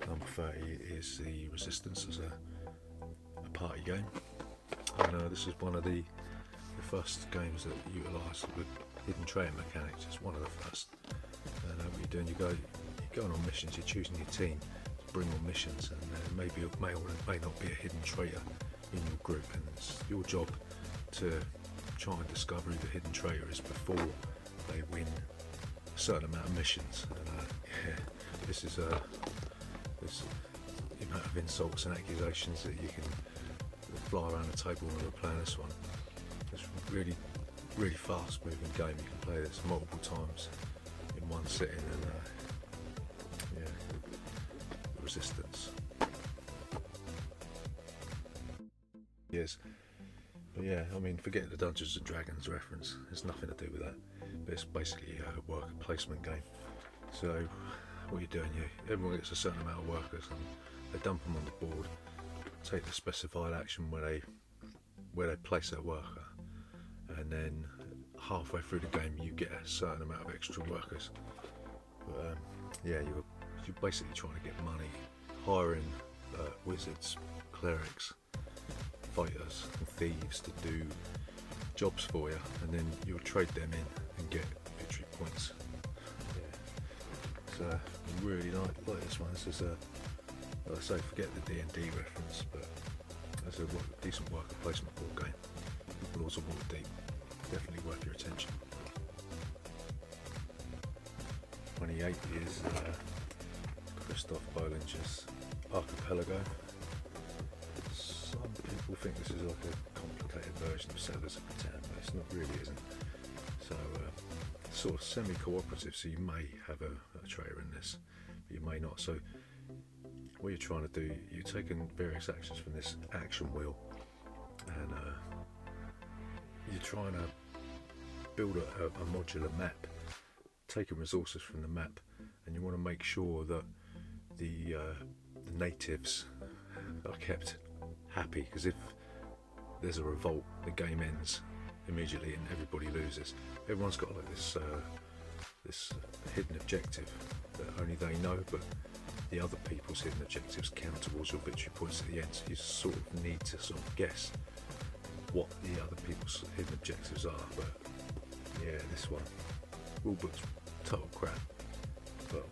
Number 30 is the Resistance as a party game, and this is one of the first games that utilised with hidden traitor mechanics. It's one of the first. And what you're doing, you're going on missions, you're choosing your team to bring on missions, and maybe it may or may not be a hidden traitor in your group, and it's your job to try and discover who the hidden traitor is before they win a certain amount of missions. And this is this the amount of insults and accusations that you can fly around the table when we're playing this one. It's really fast moving game. You can play this multiple times in one sitting, and Resistance. Yes, but yeah, I mean, forget the Dungeons and Dragons reference. There's nothing to do with that. But it's basically a worker placement game. So what you're doing, everyone gets a certain amount of workers, and they dump them on the board, take the specified action where they place their worker, and then halfway through the game you get a certain amount of extra workers. But you're basically trying to get money, hiring wizards, clerics, fighters and thieves to do jobs for you, and then you'll trade them in and get victory points. So I really like this one. This is like I say, forget the D&D reference, but it's a decent worker placement board game. But also water deep. Definitely worth your attention. 28 is Christoph Bollinger's Archipelago. Some people think this is like a complicated version of Settlers of Catan, but it's not really, isn't. So sort of semi-cooperative, so you may have a traitor in this, but you may not. So what you're trying to do, you're taking various actions from this action wheel, and you're trying to build a modular map, taking resources from the map, and you want to make sure that the natives are kept happy, because if there's a revolt, the game ends immediately and everybody loses. Everyone's got like this hidden objective that only they know, but the other people's hidden objectives count towards your victory points at the end, so you sort of need to sort of guess what the other people's hidden objectives are. But yeah, this one, rulebook's total crap, but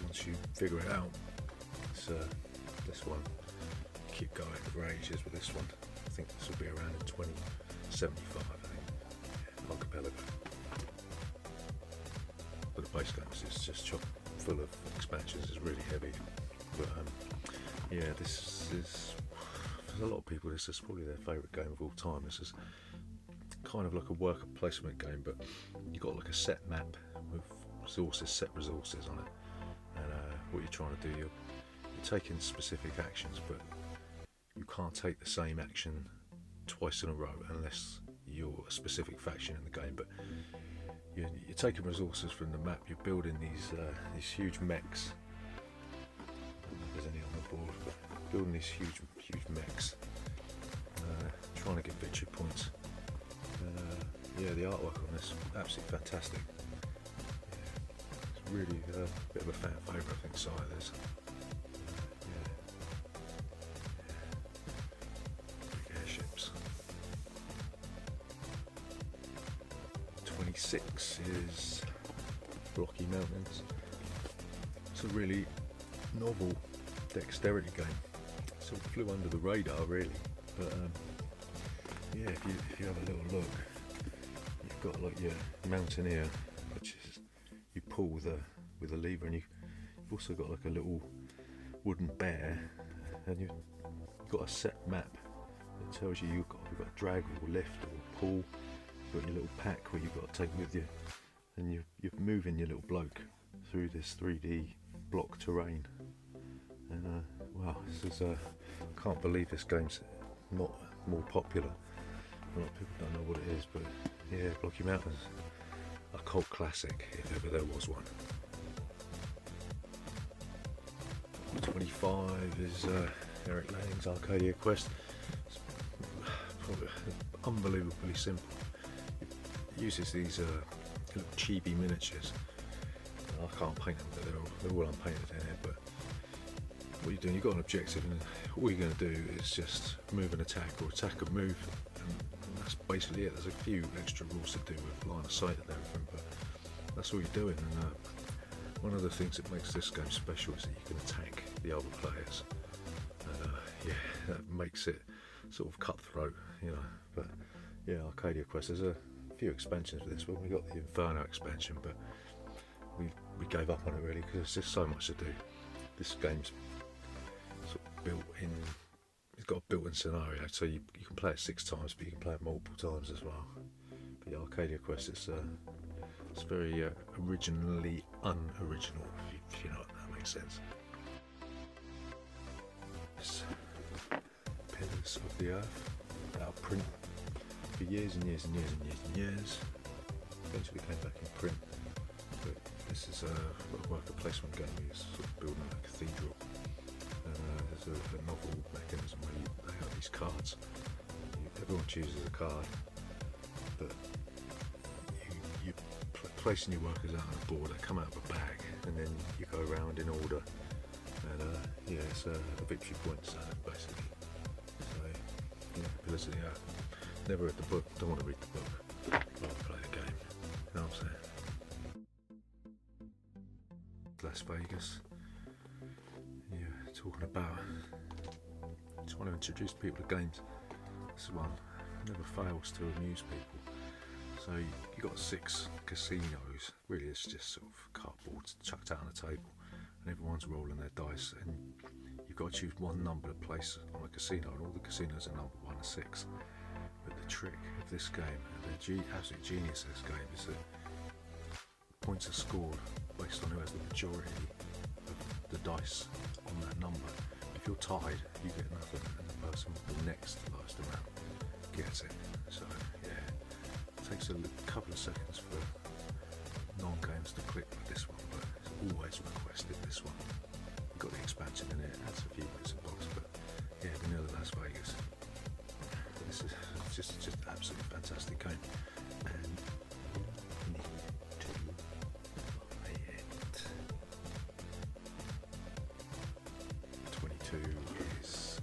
once you figure it out, it's this one, keep going for ages with this one. I think this will be around in 2075, I think. Yeah, Archipelago. But the base game is just chock full of expansions. It's really heavy, but yeah, this is, for a lot of people, this is probably their favourite game of all time. This is kind of like a worker placement game, but you've got like a set map with resources, set resources on it, and what you're trying to do, you're taking specific actions, but you can't take the same action twice in a row unless you're a specific faction in the game. But you're taking resources from the map, you're building these huge mechs. I don't know if there's any on the board, but building these huge mechs, trying to get victory points. Yeah, the artwork on this, absolutely fantastic. Yeah, it's really a bit of a fan favourite, I think, Sire is. Big airships. 26 is Blocky Mountains. It's a really novel dexterity game. Sort of flew under the radar, really, but yeah, if you have a little look, you've got like your mountaineer, which is you pull with a lever, and you've also got like a little wooden bear, and you've got a set map that tells you you've got to drag or lift or pull. You've got your little pack where you've got to take with you, and you're moving your little bloke through this 3D block terrain. And wow, this is I can't believe this game's not more popular. A lot of people don't know what it is, but yeah, Blocky Mountains, a cult classic if ever there was one. 25 is Eric Lang's Arcadia Quest. It's probably unbelievably simple. It uses these little chibi miniatures. I can't paint them, but they're all unpainted in here. But what you're doing, you've got an objective, and all you're going to do is just move and attack, or attack and move, and that's basically it. There's a few extra rules to do with line of sight and everything, but that's all you're doing. And one of the things that makes this game special is that you can attack the other players. Yeah, that makes it sort of cutthroat, you know. But yeah, Arcadia Quest, there's a few expansions for this one. We got the Inferno expansion, but we gave up on it really because there's just so much to do. This game's sort of built in, it's got a built-in scenario, so you can play it 6 times, but you can play it multiple times as well. But yeah, Arcadia Quest, it's very originally unoriginal, if you know what that makes sense. It's Pillars of the Earth, out of print for years and years and years and years and years. Eventually came back in print, but this is a worker placement game. You're sort of building a cathedral. There's a novel mechanism where they have these cards. Everyone chooses a card, but you placing your workers out on a board. They come out of a bag, and then you go around in order. And yeah, it's a victory point basically. So yeah, Pillars of the Earth. Never read the book. Don't want to read the book. I'd rather play the game. You know what I'm saying? Las Vegas. Yeah, talking about. Just want to introduce people to games. This one never fails to amuse people. So you got 6 casinos. Really, it's just sort of cardboards chucked out on a table, and everyone's rolling their dice, and you've got to choose one number to place on a casino, and all the casinos are number 1 to 6. But the trick of this game, and the absolute genius of this game, is that points are scored based on who has the majority of the dice on that number. If you're tied, you get nothing, and the person with the next lowest amount gets it. So yeah, it takes a couple of seconds for non-games to click with this one, but it's always requested, this one. You've got the expansion in it, adds a few bits and bobs, but yeah, vanilla Las Vegas. This is just an absolutely fantastic game, and you need to buy it. 22 is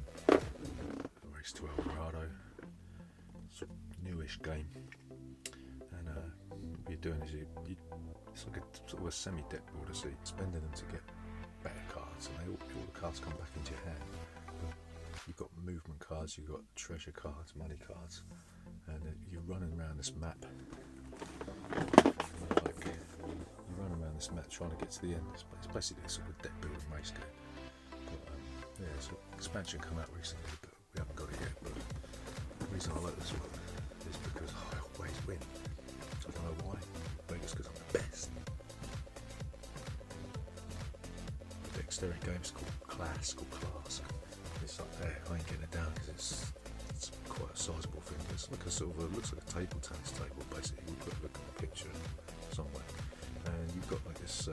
Race to El Dorado. It's a newish game, and what you're doing is it's like a sort of a semi-deck builder, so you're spending them to get better cards, and all the cards come back into your hand. You've got movement cards, you've got treasure cards, money cards, and you're running around this map. Like, you run around this map trying to get to the end. It's basically a sort of deck building race game. But yeah, so expansion come out recently, but we haven't got it yet. But the reason I like this one is because I always win. I don't know why. Maybe it's because I'm the best. The dexterity game's called Class. It's up there. I ain't getting it down because it's quite a sizable thing. It's like a sort of looks like a table tennis table basically. We've got to look at the picture somewhere, and you've got like this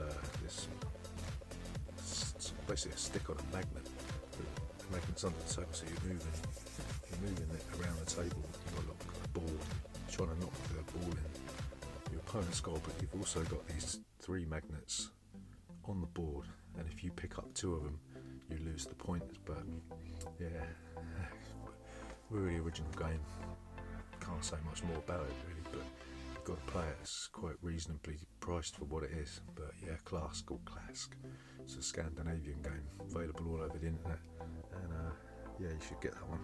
basically a stick on a magnet. The magnet's under the table, so you're moving it around the table. You've got a ball. You're trying to knock the ball in your opponent's goal, but you've also got these 3 magnets on the board, and if you pick up 2 of them, you lose the points. But yeah, really original game. Can't say much more about it really, but you've got to play it. It's quite reasonably priced for what it is. But yeah, Clask. It's a Scandinavian game, available all over the internet, and yeah, you should get that one.